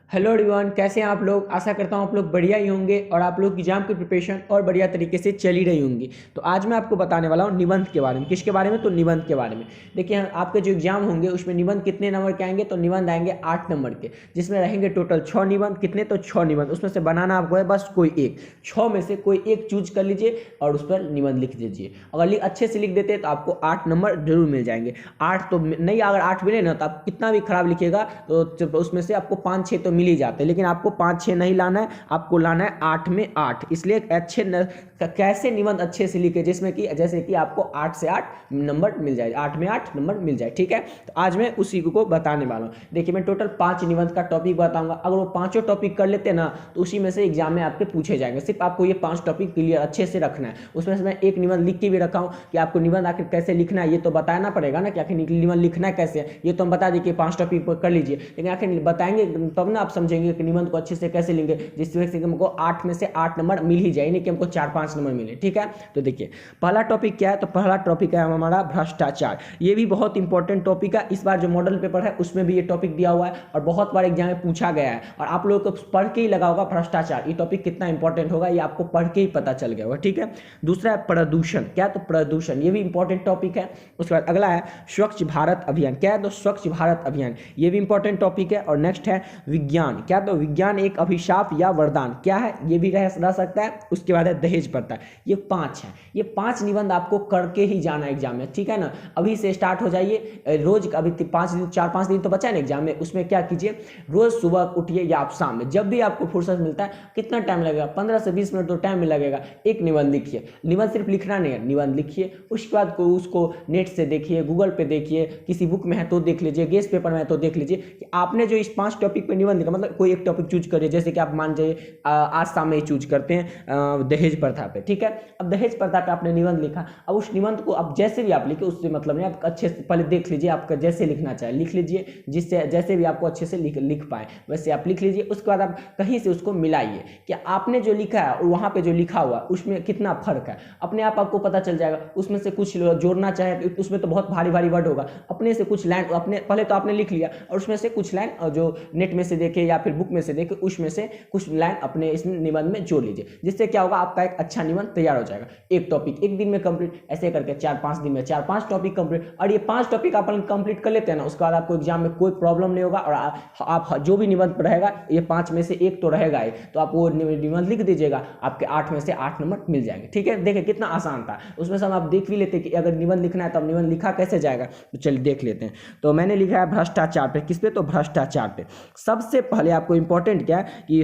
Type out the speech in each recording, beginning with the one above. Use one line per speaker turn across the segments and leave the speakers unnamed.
Hello everyone, कैसे हैं आप लोग। आशा करता हूं आप लोग बढ़िया ही होंगे और आप लोग एग्जाम की प्रिपरेशन और बढ़िया तरीके से चल ही रही होंगी। तो आज मैं आपको बताने वाला हूं निबंध के बारे में। किसके बारे में? तो निबंध के बारे में। देखिए, आपके जो एग्जाम होंगे उसमें निबंध कितने नंबर के आएंगे? तो निबंध आएंगे 8 नंबर के, जिसमें रहेंगे टोटल 6 निबंध। कितने? तो 6 निबंध। उसमें से बनाना आपको है बस कोई एक, 6 में से कोई एक चूज कर लीजिए और उस पर निबंध लिख दीजिए। अगर अच्छे से लिख देते हैं तो आपको 8 नंबर जरूर मिल जाएंगे। 8 तो नहीं, अगर 8 मिले ना तो आप कितना भी खराब लिखिएगा तो उसमें से आपको 5-6 तो मिल ही जाते हैं, लेकिन आपको 5-6 नहीं लाना है, आपको लाना है 8 में 8। इसलिए कैसे निबंध अच्छे से लिखे जिसमें कि जैसे कि आपको 8 से 8 नंबर मिल जाए, 8 में 8 नंबर मिल जाए। ठीक है, तो आज मैं उसी को बताने वाला हूँ। देखिए, मैं टोटल 5 निबंध का टॉपिक बताऊंगा। अगर वो पांचों टॉपिक कर लेते हैं ना तो उसी में से एग्जाम में आपके पूछे जाएंगे। सिर्फ आपको ये 5 टॉपिक क्लियर अच्छे से रखना है। उसमें से मैं एक निबंध लिख के भी रखा हूँ कि आपको निबंध आखिर कैसे लिखना है ये तो बताना पड़ेगा ना कि आखिर निबंध लिखना है कैसे। ये तो हम बता दें कि 5 टॉपिक कर लीजिए, लेकिन आखिर बताएंगे तब ना आप समझेंगे कि निबंध को अच्छे से कैसे लेंगे जिससे कि हमको 8 में से 8 नंबर मिल ही जाए, नहीं कि हमको 4-5 नंबर मिले। ठीक है, तो देखिए पहला टॉपिक क्या है। तो पहला टॉपिक है हमारा भ्रष्टाचार। ये भी बहुत इंपॉर्टेंट टॉपिक है। इस बार जो मॉडल पेपर है उसमें भी ये टॉपिक दिया हुआ है और बहुत बार एग्जाम में पूछा गया है और आप लोगों को पढ़ के ही लगा होगा भ्रष्टाचार ये टॉपिक कितना इंपॉर्टेंट होगा, ये आपको पढ़ के ही पता चल गया होगा। ठीक है, दूसरा है प्रदूषण। क्या? तो प्रदूषण, ये भी इंपॉर्टेंट टॉपिक है। उसके बाद अगला है स्वच्छ भारत अभियान। क्या है? तो स्वच्छ भारत अभियान, ये भी इंपॉर्टेंट टॉपिक है। और नेक्स्ट है विज्ञान। क्या? तो विज्ञान एक अभिशाप या वरदान। क्या है? ये भी रह सकता है। उसके बाद है दहेज प्रथा। ये 5 है। ये 5 निबंध आपको करके ही जाना है एग्जाम में। ठीक है ना, अभी से स्टार्ट हो जाइए। रोज अभी 4-5 दिन तो बचा है ना एग्जाम में, उसमें क्या कीजिए, रोज सुबह उठिए या आप शाम में जब भी आपको फुर्सत मिलता है। कितना टाइम लगेगा? 15 से 20 मिनट तो टाइम में लगेगा। एक निबंध लिखिए। निबंध सिर्फ लिखना नहीं है, निबंध लिखिए। उसके बाद उसको नेट से देखिए, गूगल पे देखिए, किसी बुक में है तो देख लीजिए, गेस्ट पेपर में है तो देख लीजिए कि आपने जो इस 5 टॉपिक पे निबंध लिखा, मतलब कोई एक टॉपिक चूज करिए। जैसे कि आप मान जाइए आज शाम में चूज करते हैं दहेज प्रथा पे। ठीक है, अब दहेज प्रथा पे आपने निबंध लिखा। अब उस निबंध को आप जैसे भी आप लिखे उससे मतलब नहीं, आप अच्छे से पहले देख लीजिए, आपका जैसे लिखना चाहे लिख लीजिए, जिससे जैसे भी आपको अच्छे से लिख पाए वैसे आप लिख लीजिए। उसके बाद आप कहीं से उसको मिलाइए कि आपने जो लिखा है और वहाँ पे जो लिखा हुआ उसमें कितना फर्क है। अपने आप आपको पता चल जाएगा। उसमें से कुछ जोड़ना चाहे तो उसमें तो बहुत भारी भारी वर्ड होगा, अपने से कुछ लाइन अपने पहले तो आपने लिख लिया और उसमें से कुछ लाइन जो नेट में से देखे या फिर बुक में से देखे उसमें से कुछ लाइन अपने इस निबंध में जोड़ लीजिए, जिससे क्या होगा, आपका एक अच्छा निबंध तैयार हो जाएगा। एक टॉपिक एक दिन में कंप्लीट, ऐसे करके 4-5 दिन में 4-5 टॉपिक कंप्लीट। और ये 5 टॉपिक आप कंप्लीट कर लेते हैं ना, उसके बाद आपको एग्जाम में कोई प्रॉब्लम नहीं होगा। और आप जो भी निबंध रहेगा ये 5 में से एक तो रहेगा ही, तो आप वो निबंध लिख दीजिएगा, आपके 8 में से 8 नंबर मिल जाएंगे। ठीक है, देखिए कितना आसान था। उसमें से हम आप देख भी लेते कि अगर निबंध लिखना है तो निबंध लिखा कैसे जाएगा। तो चलिए देख लेते हैं। तो मैंने लिखा है भ्रष्टाचार पे। किस पे? तो भ्रष्टाचार पे। सबसे पहले आपको इंपॉर्टेंट क्या है कि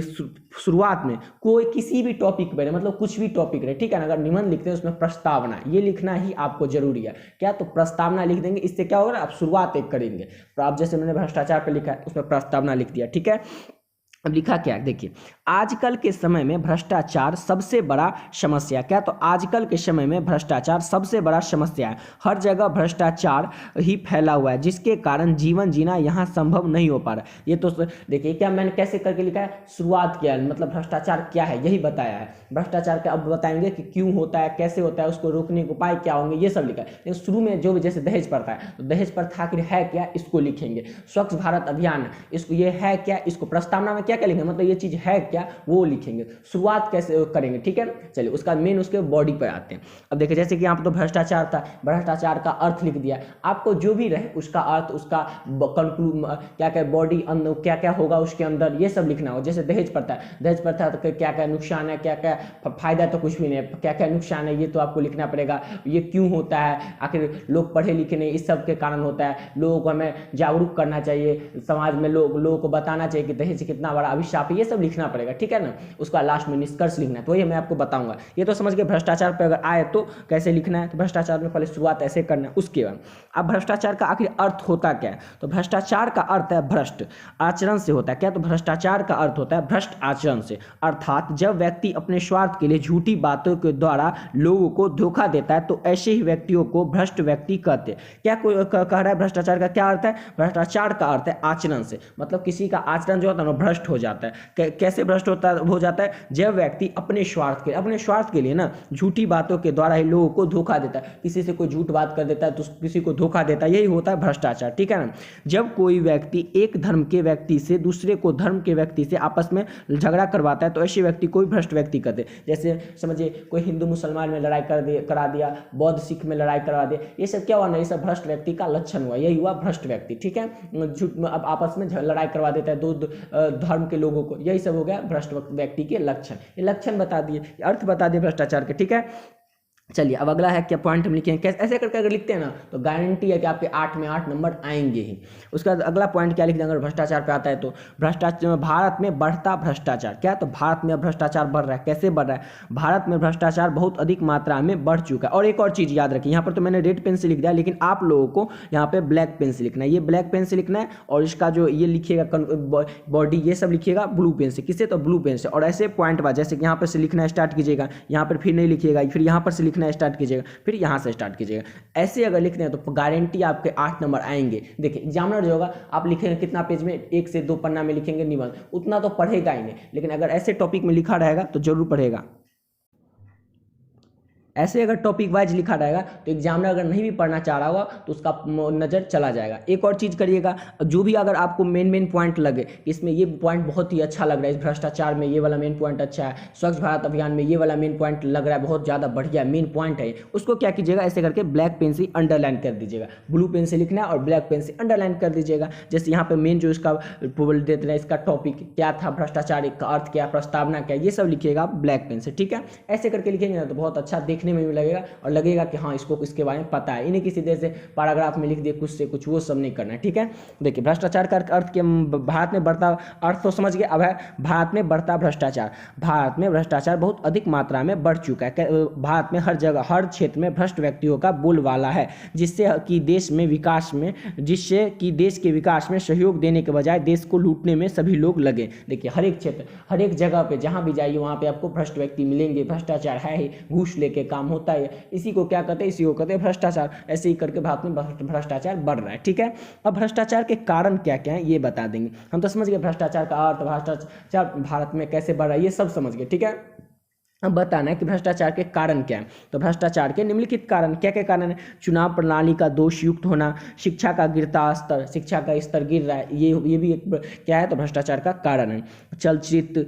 शुरुआत में कोई किसी भी टॉपिक पे, मतलब कुछ भी टॉपिक रहे, ठीक है ना, अगर निबंध लिखते हैं उसमें प्रस्तावना ये लिखना ही आपको जरूरी है। क्या? तो प्रस्तावना लिख देंगे। इससे क्या होगा, आप शुरुआत एक करेंगे। तो आप जैसे मैंने भ्रष्टाचार पे लिखा है उसमें प्रस्तावना लिख दिया। ठीक है, अब लिखा क्या है देखिए, आजकल के समय में भ्रष्टाचार सबसे बड़ा समस्या। क्या? तो आजकल के समय में भ्रष्टाचार सबसे बड़ा समस्या है। हर जगह भ्रष्टाचार ही फैला हुआ है, जिसके कारण जीवन जीना यहाँ संभव नहीं हो पा रहा। ये तो देखिए क्या मैंने कैसे करके लिखा है, शुरुआत किया, मतलब भ्रष्टाचार क्या है यही बताया है। भ्रष्टाचार का अब बताएंगे कि क्यों होता है, कैसे होता है, उसको रोकने के उपाय क्या होंगे, ये सब लिखा है। लेकिन शुरू में जो भी जैसे दहेज प्रथा है तो दहेज प्रथा आखिर है क्या, इसको लिखेंगे। स्वच्छ भारत अभियान इसको ये है क्या, इसको प्रस्तावना में क्या क्या लिखेंगे, मतलब ये चीज है क्या वो लिखेंगे। शुरुआत कैसे करेंगे। ठीक है, चलिए उसका मेन उसके बॉडी पर आते हैं। अब देखिए जैसे कि यहाँ पर तो भ्रष्टाचार था, भ्रष्टाचार का अर्थ लिख दिया। आपको जो भी रहे उसका अर्थ, उसका कंक्लूड क्या क्या बॉडी क्या क्या होगा उसके अंदर, ये सब लिखना होगा। जैसे दहेज प्रथा, दहेज प्रथा तो क्या क्या नुकसान है, क्या क्या फायदा, तो कुछ भी नहीं, क्या क्या नुकसान है ये तो आपको लिखना पड़ेगा। ये क्यों होता है, आखिर लोग पढ़े लिखे नहीं, इस सब के कारण होता है। लोगों को हमें जागरूक करना चाहिए, समाज में लोगों को बताना चाहिए कि दहेज कितना बड़ा अभिशाप, ये सब लिखना पड़ेगा। ठीक है ना, उसका लास्ट में निष्कर्ष लिखना है। तो ये मैं आपको बताऊंगा। ये तो समझ के भ्रष्टाचार पे अगर आए तो कैसे लिखना है। तो भ्रष्टाचार में पहले शुरुआत ऐसे करना है। उसके बाद अब भ्रष्टाचार का आखिर अर्थ होता क्या है। तो भ्रष्टाचार का अर्थ है भ्रष्ट आचरण से होता है। क्या? तो भ्रष्टाचार का अर्थ होता है भ्रष्ट आचरण से, अर्थात जब व्यक्ति अपने स्वार्थ के लिए झूठी बातों के द्वारा लोगों को धोखा देता है तो ऐसे ही व्यक्तियों को भ्रष्ट व्यक्ति कहते हैं। क्या कोई कह रहा है भ्रष्टाचार का क्या अर्थ है? भ्रष्टाचार का अर्थ है आचरण से, मतलब किसी का आचरण जो होता है ना भ्रष्ट हो जाता है। कैसे भ्रष्ट हो जाता है? जब व्यक्ति अपने स्वार्थ के लिए ना झूठी बातों के द्वारा ही लोगों को धोखा देता है, किसी से कोई झूठ बात कर देता है तो किसी को धोखा देता है, यही होता है भ्रष्टाचार, ठीक है ना। जब कोई व्यक्ति एक धर्म के व्यक्ति से दूसरे को धर्म के व्यक्ति से आपस में झगड़ा करवाता है तो ऐसे व्यक्ति को भ्रष्ट व्यक्ति कहते हैं। जैसे समझिए कोई हिंदू मुसलमान में लड़ाई करा दिया, बौद्ध सिख में लड़ाई करवा दिया, ये सब क्या हुआ ना, ये सब भ्रष्ट व्यक्ति का लक्षण हुआ, यही हुआ भ्रष्ट व्यक्ति, ठीक है। अब आपस में लड़ाई करवा देता है दो धर्म के लोगों को, यही सब हो गया भ्रष्ट व्यक्ति के लक्षण। ये लक्षण बता दिए, अर्थ बता दिए भ्रष्टाचार के, ठीक है। चलिए अब अगला है क्या पॉइंट हम लिखेंगे, कैसे ऐसे करके अगर लिखते हैं ना तो गारंटी है कि आपके 8 में 8 नंबर आएंगे ही। उसका अगला पॉइंट क्या लिख देंगे अगर भ्रष्टाचार पे आता है तो, भ्रष्टाचार भारत में बढ़ता भ्रष्टाचार, क्या तो भारत में अब भ्रष्टाचार बढ़ रहा है। कैसे बढ़ रहा है? भारत में भ्रष्टाचार बहुत अधिक मात्रा में बढ़ चुका है। और एक और चीज़ याद रखिए, यहाँ पर तो मैंने रेड पेन से लिख दिया लेकिन आप लोगों को यहाँ पे ब्लैक पेन से लिखना है, ये ब्लैक पेन से लिखना है और इसका जो ये लिखिएगा बॉडी ये सब लिखिएगा ब्लू पेन से, किससे तो ब्लू पेन से। और ऐसे पॉइंट वाइज जैसे कि यहाँ पर से लिखना स्टार्ट कीजिएगा, यहाँ पर फिर नहीं लिखिएगा, फिर यहाँ पर से लिखना स्टार्ट कीजिएगा, फिर यहाँ से स्टार्ट कीजिएगा। ऐसे अगर लिखते हैं तो गारंटी आपके 8 नंबर आएंगे। देखिए एग्जामिनर जो होगा आप लिखेंगे कितना पेज में, 1 से 2 पन्ना में लिखेंगे निबंध, उतना तो पढ़ेगा ही नहीं, लेकिन अगर ऐसे टॉपिक में लिखा रहेगा तो जरूर पढ़ेगा। ऐसे अगर टॉपिक वाइज लिखा रहेगा तो एग्जामिनर अगर नहीं भी पढ़ना चाह रहा होगा तो उसका नज़र चला जाएगा। एक और चीज़ करिएगा, जो भी अगर आपको मेन पॉइंट लगे इसमें ये पॉइंट बहुत ही अच्छा लग रहा है, इस भ्रष्टाचार में ये वाला मेन पॉइंट अच्छा है, स्वच्छ भारत अभियान में ये वाला मेन पॉइंट लग रहा है बहुत ज़्यादा बढ़िया मेन पॉइंट है, उसको क्या कीजिएगा ऐसे करके ब्लैक पेन से अंडरलाइन कर दीजिएगा। ब्लू पेन से लिखना है और ब्लैक पेन से अंडरलाइन कर दीजिएगा। जैसे यहाँ पर मेन जो इसका बोल देते हैं इसका टॉपिक क्या था, भ्रष्टाचार का अर्थ क्या, प्रस्तावना क्या, ये सब लिखिएगा आप ब्लैक पेन से, ठीक है। ऐसे करके लिखेंगे ना तो बहुत अच्छा देखने में भी लगेगा और लगेगा कि हाँ इसको इसके बारे में पता है। इन्हें किसी देर से पैराग्राफ में लिख दिए कुछ से कुछ, वो सब नहीं करना है, ठीक है। देखिए भ्रष्टाचार का अर्थ के भारत में बढ़ता अर्थ तो समझ गए। अब है भारत में बढ़ता भ्रष्टाचार। भारत में भ्रष्टाचार बहुत अधिक मात्रा में बढ़ चुका है। भारत में हर जगह हर क्षेत्र में भ्रष्ट व्यक्तियों का बोलबाला है, जिससे कि देश के विकास में सहयोग देने के बजाय देश को लूटने में सभी लोग लगे। देखिए हर एक क्षेत्र हर एक जगह पे जहाँ भी जाइए वहाँ पे आपको भ्रष्ट व्यक्ति मिलेंगे। भ्रष्टाचार है ही, घूस लेके काम होता है, इसी को क्या कहते हैं, इसी को कहते हैं भ्रष्टाचार। ऐसे ही करके भारत में भ्रष्टाचार बढ़ रहा है, ठीक है। अब भ्रष्टाचार के कारण क्या क्या है ये बता देंगे। हम तो समझ गए भ्रष्टाचार का अर्थ, भ्रष्टाचार भारत में कैसे बढ़ रहा है ये सब समझ गए, ठीक है। अब बताना है कि भ्रष्टाचार के कारण क्या है। तो भ्रष्टाचार के निम्नलिखित कारण क्या क्या कारण है? चुनाव प्रणाली का दोषयुक्त होना, शिक्षा का गिरता स्तर, शिक्षा का स्तर गिर रहा है, ये भी एक क्या है तो भ्रष्टाचार का कारण है। चलचित्र,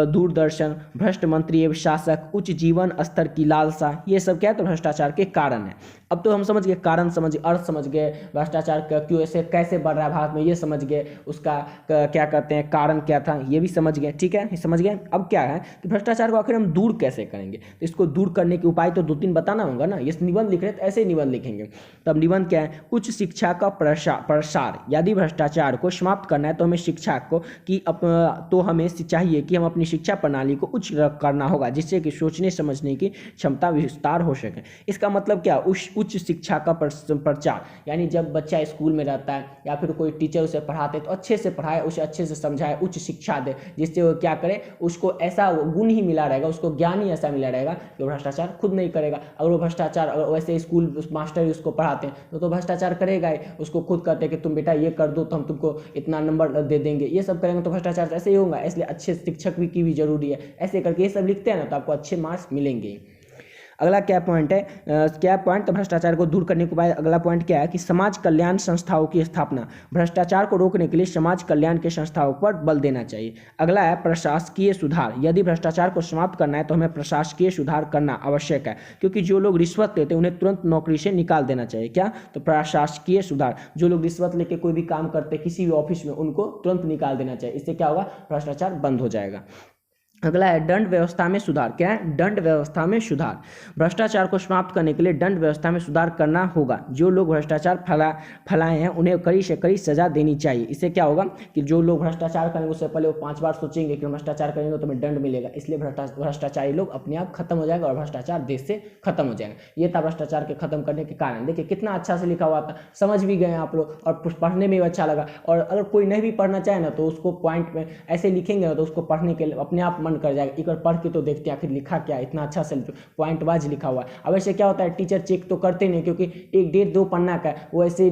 दूरदर्शन, भ्रष्ट मंत्री एवं शासक, उच्च जीवन स्तर की लालसा, ये सब क्या है तो भ्रष्टाचार के कारण है। अब तो हम समझ गए कारण, समझ अर्थ समझ गए, भ्रष्टाचार क्यों ऐसे कैसे बढ़ रहा है भारत में ये समझ गए, उसका क्या कहते हैं कारण क्या था ये भी समझ गए, ठीक है, समझ गए। अब क्या है कि भ्रष्टाचार को आखिर हम दूर कैसे करेंगे, तो इसको दूर करने के उपाय तो 2-3 बताना होगा ना। ये निबंध लिख रहे तो ऐसे निबंध लिखेंगे। तब निबंध क्या है? उच्च शिक्षा का प्रसार। यदि भ्रष्टाचार को समाप्त करना है तो हमें शिक्षा को हमें चाहिए कि हम अपनी शिक्षा प्रणाली को उच्च करना होगा, जिससे कि सोचने समझने की क्षमता विस्तार हो सके। इसका मतलब क्या? उच्च शिक्षा का प्रचार, यानी जब बच्चा स्कूल में रहता है या फिर कोई टीचर उसे पढ़ाते तो अच्छे से पढ़ाए, उसे अच्छे से समझाए, उच्च शिक्षा दे, जिससे वो क्या करे, उसको ऐसा गुण ही मिला रहेगा, उसको ज्ञान ही ऐसा मिला रहेगा कि भ्रष्टाचार खुद नहीं करेगा। अगर वो भ्रष्टाचार, अगर वैसे स्कूल मास्टर उसको पढ़ाते हैं तो भ्रष्टाचार करेगा ही, उसको खुद कहते हैं कि तुम बेटा ये कर दो तो हम तुमको इतना नंबर दे देंगे, ये सब करेंगे तो भ्रष्टाचार ऐसे ही होगा। इसलिए अच्छे शिक्षक की भी जरूरी है। ऐसे करके ये सब लिखते हैं ना तो आपको अच्छे मार्क्स मिलेंगे। अगला क्या पॉइंट है, क्या पॉइंट तो भ्रष्टाचार को दूर करने के बाद अगला पॉइंट क्या है कि समाज कल्याण संस्थाओं की स्थापना। भ्रष्टाचार को रोकने के लिए समाज कल्याण के संस्थाओं पर बल देना चाहिए। अगला है प्रशासकीय सुधार। यदि भ्रष्टाचार को समाप्त करना है तो हमें प्रशासकीय सुधार करना आवश्यक है, क्योंकि जो लोग रिश्वत लेते हैं उन्हें तुरंत नौकरी से निकाल देना चाहिए। क्या? तो प्रशासकीय सुधार, जो लोग रिश्वत लेके कोई भी काम करते हैं किसी भी ऑफिस में उनको तुरंत निकाल देना चाहिए। इससे क्या होगा? भ्रष्टाचार बंद हो जाएगा। अगला है दंड व्यवस्था में सुधार। क्या है? दंड व्यवस्था में सुधार। भ्रष्टाचार को समाप्त करने के लिए दंड व्यवस्था में सुधार करना होगा। जो लोग भ्रष्टाचार फैलाए हैं उन्हें कड़ी से कड़ी सजा देनी चाहिए। इससे क्या होगा कि जो लोग भ्रष्टाचार करेंगे उससे पहले वो 5 बार सोचेंगे कि भ्रष्टाचार करेंगे तो हमें दंड मिलेगा। इसलिए भ्रष्टाचारी लोग अपने आप खत्म हो जाएगा और भ्रष्टाचार देश से खत्म हो जाएगा। ये था भ्रष्टाचार के खत्म करने के कारण। देखिए कितना अच्छा से लिखा हुआ था, समझ भी गए आप लोग और पढ़ने में भी अच्छा लगा। और अगर कोई नहीं भी पढ़ना चाहे ना तो उसको पॉइंट में ऐसे लिखेंगे ना तो उसको पढ़ने के लिए अपने आप मन मन कर जाएगा एक बार पढ़ के तो देखते हैं आखिर लिखा क्या है, इतना अच्छा से पॉइंट वाइज लिखा हुआ है। अब ऐसे क्या होता है टीचर चेक तो करते नहीं, क्योंकि 1 1.5 2 पन्ना का वो ऐसे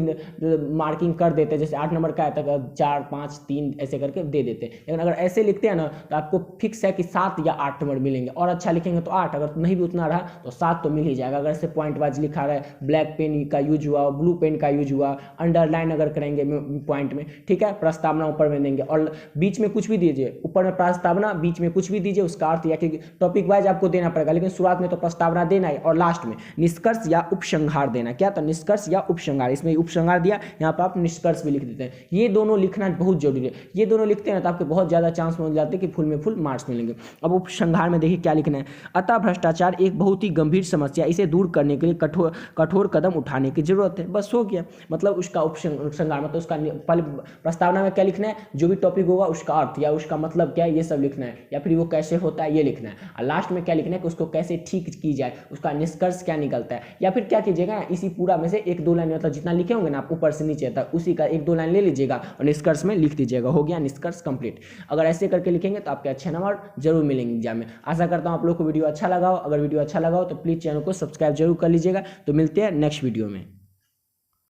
मार्किंग कर देते हैं, जैसे 8 नंबर का है तो 4 5 3 ऐसे करके दे देते हैं। लेकिन अगर ऐसे लिखते हैं ना तो आपको फिक्स है कि 7 या 8 नंबर मिलेंगे, और अच्छा लिखेंगे तो 8, अगर नहीं भी उतना रहा तो 7 तो मिल ही जाएगा। अगर ऐसे पॉइंट वाइज लिखा रहा है, ब्लैक पेन का यूज हुआ, ब्लू पेन का यूज हुआ, अंडरलाइन अगर करेंगे पॉइंट में, ठीक है, प्रस्तावना ऊपर में देंगे और बीच में कुछ भी दीजिए, ऊपर में प्रस्तावना, बीच में कुछ भी दीजिए, उसका अर्थ या कि टॉपिक वाइज आपको देना पड़ेगा, लेकिन शुरुआत में तो प्रस्तावना देना है और लास्ट में निष्कर्ष या उपसंहार देना। क्या तो निष्कर्ष या उपसंहार, इसमें उपसंहार दिया, यहाँ पर आप निष्कर्ष भी लिख देते हैं। ये दोनों लिखना बहुत जरूरी है, ये दोनों लिखते हैं तो आपके बहुत ज़्यादा चांस मिल जाते हैं कि फुल में फुल मार्क्स मिलेंगे। अब उपसंहार में देखिए क्या लिखना है, अतः भ्रष्टाचार एक बहुत ही गंभीर समस्या, इसे दूर करने के लिए कठोर कदम उठाने की जरूरत है। बस हो गया, मतलब उसका उपसंहार, मतलब उसका पहले प्रस्तावना में क्या लिखना है, जो भी टॉपिक होगा उसका अर्थ या उसका मतलब क्या है ये सब लिखना है, या फिर वो कैसे होता है ये लिखना है, और लास्ट में क्या लिखना है कि उसको कैसे ठीक की जाए, उसका निष्कर्ष क्या निकलता है। या फिर क्या कीजिएगा ना, इसी पूरा में से 1 2 लाइन, मतलब जितना लिखे होंगे ना आप ऊपर से नीचे तक, उसी का 1 2 लाइन ले लीजिएगा और निष्कर्ष में लिख दीजिएगा, हो गया निष्कर्ष कंप्लीट। अगर ऐसे करके लिखेंगे तो आपके अच्छे नंबर जरूर मिलेंगे एग्जाम में। आशा करता हूँ आप लोग को वीडियो अच्छा लगा हो, अगर वीडियो अच्छा लगा हो तो प्लीज़ चैनल को सब्सक्राइब जरूर कर लीजिएगा। तो मिलते हैं नेक्स्ट वीडियो में।